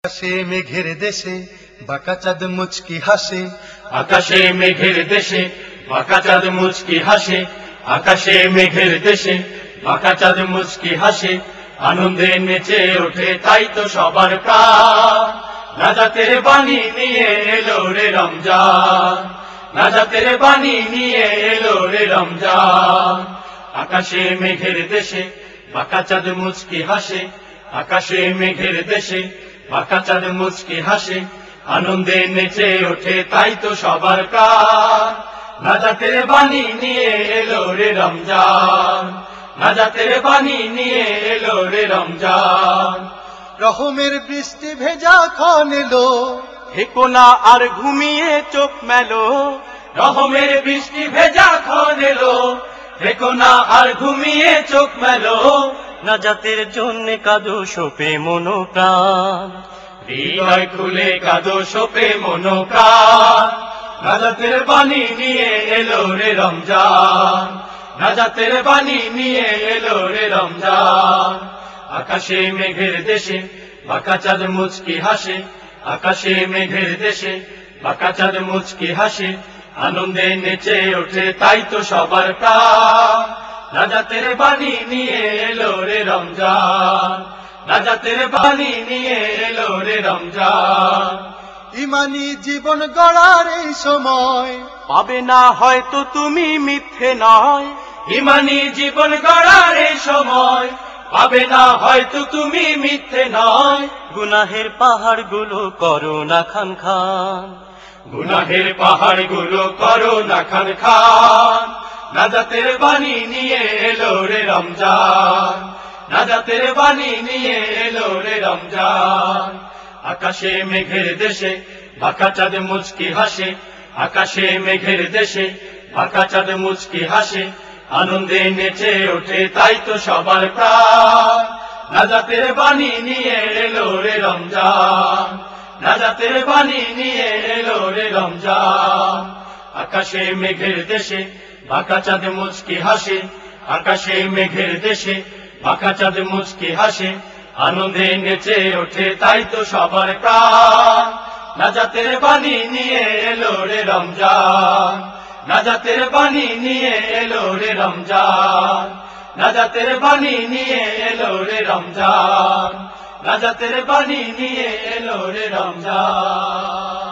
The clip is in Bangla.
আকাশে মেঘের দেশে বাঁকা চাঁদ মুচকি হাসে, আকাশে মেঘের দেশে বাঁকা চাঁদ মুচকি হাসে, আকাশে মেঘের দেশে বাঁকা চাঁদ মুচকি হাসে, আনন্দে নেচে ওঠে তাই তো সবার প্রাণ। নাজাতের বাণী নিয়ে এলো রে রমজান, নাজাতের বাণী নিয়ে এলো রে রমজান। আকাশে মেঘের দেশে বাঁকা চাঁদ মুচকি হাসে, আকাশে মেঘের দেশে বাঁকা চাঁদ মুচকি হাসে, আনন্দে নেচে ওঠে তাই তো সবার প্রাণ। নাজাতের বাণী নিয়ে এলো রে রমজান, নাজাতের বাণী নিয়ে এলো রে রমজান। রহমের বৃষ্টি ভেজা ক্ষণ এলো, থেকো না আর ঘুমিয়ে চোখ মেলো, রহমের বৃষ্টি ভেজা ক্ষণ এলো, থেকো না আর ঘুমিয়ে চোখ মেলো। নাজাতের জন্য কাঁদো শোপে মনো প্রাণ, হৃদয় খুলে কাঁদো শোপে মনো প্রাণ। নাজাতের বাণী নিয়ে এলো রে রমজান, নাজাতের বাণী নিয়ে এলো রে রমজান। আকাশে মেঘের দেশে বাঁকা চাঁদ মুচকি হাসে, আকাশে মেঘের দেশে বাঁকা চাঁদ মুচকি হাসে, আনন্দে নেচে ওঠে তাই তো সবার প্রাণ। নাজাতের বাণী নিয়ে এলো রে রমজান, নাজাতের বাণী নিয়ে এলো রে রমজান। ইমানি জীবন গড়ার এই সময় পাবে না হয়তো তুমি মিথ্যে নয়, ইমানি জীবন গড়ার এই সময় পাবে না হয়তো তুমি মিথ্যে নয়। গুনাহের পাহাড় গুলো করো না খান খান, গুনাহের পাহাড় গুলো করো না খান খান। নাজাতের বাণী নিয়ে এলো রে রমজান, নাজাতের বাণী নিয়ে এলো রে রমজান। আকাশে মেঘের দেশে বাঁকা চাঁদ মুচকি হাসে, আকাশে মেঘের দেশে বাঁকা চাঁদ মুচকি হাসে, আনন্দে নেচে ওঠে তাই তো সবার প্রাণ। নাজাতের বাণী নিয়ে এলো রে রমজান, নাজাতের বাণী নিয়ে এলো রে রমজান। আকাশে মেঘের দেশে বাঁকা চাঁদ মুচকি হাসে, আকাশে মেঘের দেশে বাঁকা চাঁদ মুচকি হাসে, আনন্দে নেচে ওঠে তাই তো সবার প্রাণ। নাজাতের বাণী নিয়ে এলো রে রমজান, নাজাতের বাণী নিয়ে এলো রে রমজান, নাজাতের বাণী নিয়ে এলো রে রমজান, নাজাতের বাণী নিয়ে এলো রে রমজান।